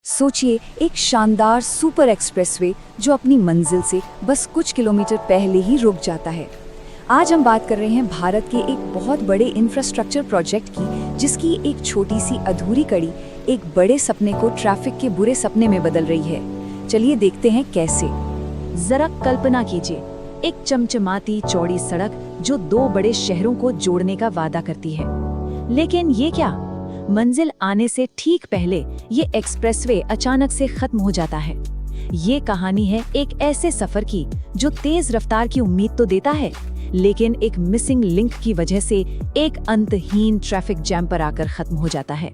सोचिए, एक शानदार सुपर एक्सप्रेसवे जो अपनी मंजिल से बस कुछ किलोमीटर पहले ही रुक जाता है। आज हम बात कर रहे हैं भारत के एक बहुत बड़े इंफ्रास्ट्रक्चर प्रोजेक्ट की, जिसकी एक छोटी सी अधूरी कड़ी एक बड़े सपने को ट्रैफिक के बुरे सपने में बदल रही है। चलिए देखते हैं कैसे। जरा कल्पना कीजिए, एक चमचमाती चौड़ी सड़क जो दो बड़े शहरों को जोड़ने का वादा करती है। लेकिन ये क्या, मंजिल आने से ठीक पहले ये एक्सप्रेसवे अचानक से खत्म हो जाता है। ये कहानी है एक ऐसे सफर की जो तेज रफ्तार की उम्मीद तो देता है, लेकिन एक मिसिंग लिंक की वजह से एक अंतहीन ट्रैफिक जैम पर आकर खत्म हो जाता है।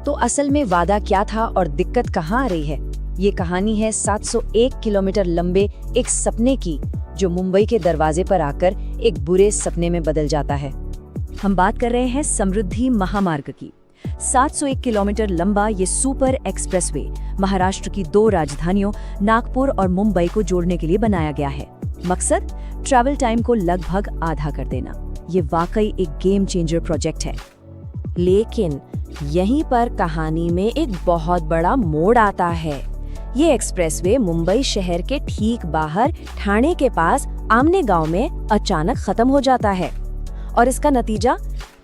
तो असल में वादा क्या था और दिक्कत कहाँ आ रही है? ये कहानी है 701 किलोमीटर लंबे एक सपने की, जो मुंबई के दरवाजे पर आकर एक बुरे सपने में बदल जाता है। हम बात कर रहे हैं समृद्धि महामार्ग की। 701 किलोमीटर लंबा ये सुपर एक्सप्रेसवे महाराष्ट्र की दो राजधानियों नागपुर और मुंबई को जोड़ने के लिए बनाया गया है। मकसद, ट्रैवल टाइम को लगभग आधा कर देना। ये वाकई एक गेम चेंजर प्रोजेक्ट है। लेकिन यहीं पर कहानी में एक बहुत बड़ा मोड़ आता है। ये एक्सप्रेसवे मुंबई शहर के ठीक बाहर ठाणे के पास आमने गांव में अचानक खत्म हो जाता है, और इसका नतीजा,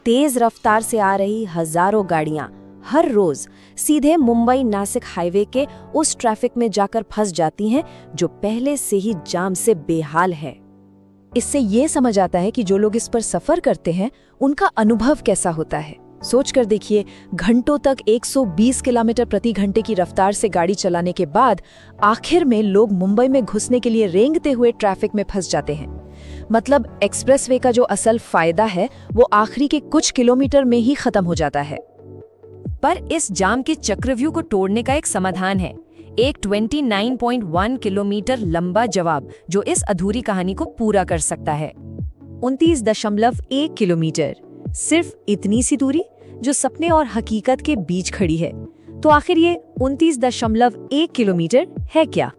तेज रफ्तार से आ रही हजारों गाड़ियां हर रोज सीधे मुंबई नासिक हाईवे के उस ट्रैफिक में जाकर फंस जाती हैं जो पहले से ही जाम से बेहाल है। इससे ये समझ आता है कि जो लोग इस पर सफर करते हैं उनका अनुभव कैसा होता है। सोच कर देखिए, घंटों तक 120 किलोमीटर प्रति घंटे की रफ्तार से गाड़ी चलाने के बाद आखिर में लोग मुंबई में घुसने के लिए रेंगते हुए ट्रैफिक में फंस जाते हैं। मतलब एक्सप्रेसवे का जो असल फायदा है वो आखिरी के कुछ किलोमीटर में ही खत्म हो जाता है। पर इस जाम के चक्रव्यूह को तोड़ने का एक समाधान है, एक 29.1 किलोमीटर लंबा जवाब जो इस अधूरी कहानी को पूरा कर सकता है। 29.1 किलोमीटर, सिर्फ इतनी सी दूरी जो सपने और हकीकत के बीच खड़ी है। तो आखिर ये 29.1 किलोमीटर है क्या?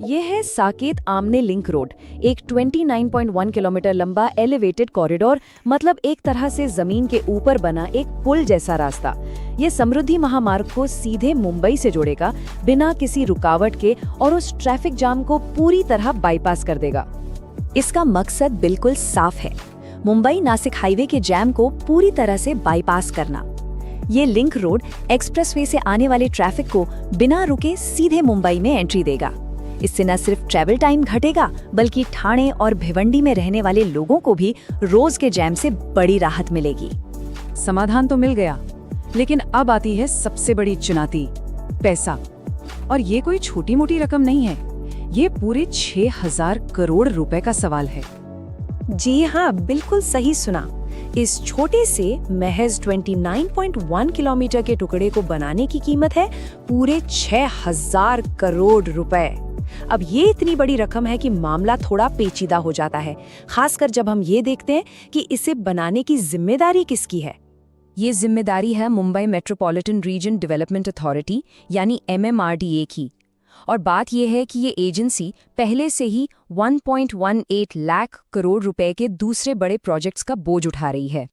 यह है साकेत आमने लिंक रोड, एक 29.1 किलोमीटर लंबा एलिवेटेड कॉरिडोर, मतलब एक तरह से जमीन के ऊपर बना एक पुल जैसा रास्ता। ये समृद्धि महामार्ग को सीधे मुंबई से जोड़ेगा, बिना किसी रुकावट के, और उस ट्रैफिक जाम को पूरी तरह बाईपास कर देगा। इसका मकसद बिल्कुल साफ है, मुंबई नासिक हाईवे के जैम को पूरी तरह से बाईपास करना। ये लिंक रोड एक्सप्रेसवे से आने वाले ट्रैफिक को बिना रुके सीधे मुंबई में एंट्री देगा। इससे न सिर्फ ट्रैवल टाइम घटेगा, बल्कि ठाणे और भिवंडी में रहने वाले लोगों को भी रोज के जैम से बड़ी राहत मिलेगी। समाधान तो मिल गया, लेकिन अब आती है सबसे बड़ी चुनौती, पैसा। और ये कोई छोटी मोटी रकम नहीं है, ये पूरे 6000 करोड़ रुपए का सवाल है। जी हाँ, बिल्कुल सही सुना। इस छोटे से महज 29.1 किलोमीटर के टुकड़े को बनाने की कीमत है पूरे 6000 करोड़ रुपए। अब ये इतनी बड़ी रकम है कि मामला थोड़ा पेचीदा हो जाता है, खासकर जब हम ये देखते हैं कि इसे बनाने की जिम्मेदारी किसकी है। ये जिम्मेदारी है Mumbai metropolitan region development authority यानी MMRDA की। और बात यह है कि ये एजेंसी पहले से ही 1.18 लाख करोड़ रुपए के दूसरे बड़े प्रोजेक्ट्स का बोझ उठा रही है।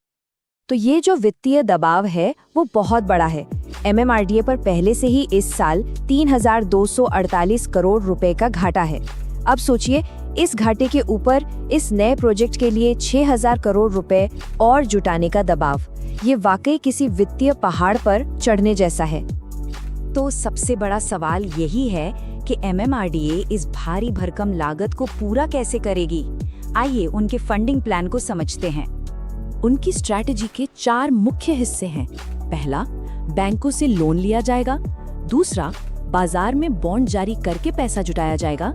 तो ये जो वित्तीय दबाव है वो बहुत बड़ा है। MMRDA पर पहले से ही इस साल 3248 करोड़ रुपए का घाटा है। अब सोचिए, इस घाटे के ऊपर इस नए प्रोजेक्ट के लिए 6000 करोड़ रुपए और जुटाने का दबाव, ये वाकई किसी वित्तीय पहाड़ पर चढ़ने जैसा है। तो सबसे बड़ा सवाल यही है कि MMRDA इस भारी भरकम लागत को पूरा कैसे करेगी। आइए उनके फंडिंग प्लान को समझते हैं। उनकी स्ट्रैटेजी के 4 मुख्य हिस्से हैं। पहला, बैंकों से लोन लिया जाएगा। दूसरा, बाजार में बॉन्ड जारी करके पैसा जुटाया जाएगा।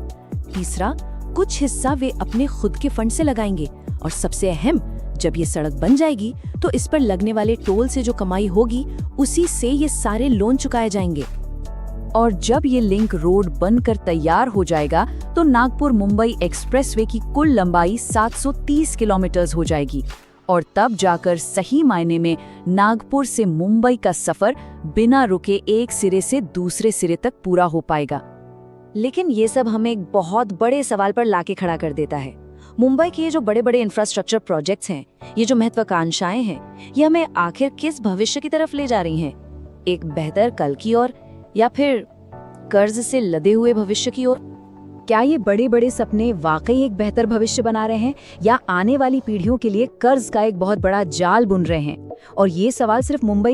तीसरा, कुछ हिस्सा वे अपने खुद के फंड से लगाएंगे। और सबसे अहम, जब ये सड़क बन जाएगी तो इस पर लगने वाले टोल से जो कमाई होगी उसी से ये सारे लोन चुकाए जाएंगे। और जब ये लिंक रोड बनकर तैयार हो जाएगा तो नागपुर मुंबई एक्सप्रेसवे की कुल लंबाई 730 किलोमीटर हो जाएगी, और तब जाकर सही मायने में नागपुर से मुंबई का सफर बिना रुके एक सिरे से दूसरे सिरे तक पूरा हो पाएगा। लेकिन ये सब हमें एक बहुत बड़े सवाल पर लाके खड़ा कर देता है। मुंबई के ये जो बड़े बड़े इंफ्रास्ट्रक्चर प्रोजेक्ट्स हैं, ये जो महत्वाकांक्षाएं हैं, ये हमें आखिर किस भविष्य की तरफ ले जा रही हैं? एक बेहतर कल की ओर, या फिर कर्ज से लदे हुए भविष्य की ओर? क्या ये बड़े बड़े सपने वाकई एक बेहतर भविष्य बना रहे हैं या आने वाली पीढ़ियों के लिए कर्ज का एक बहुत बड़ा जाल बुन रहे हैं? और ये सवाल सिर्फ मुंबई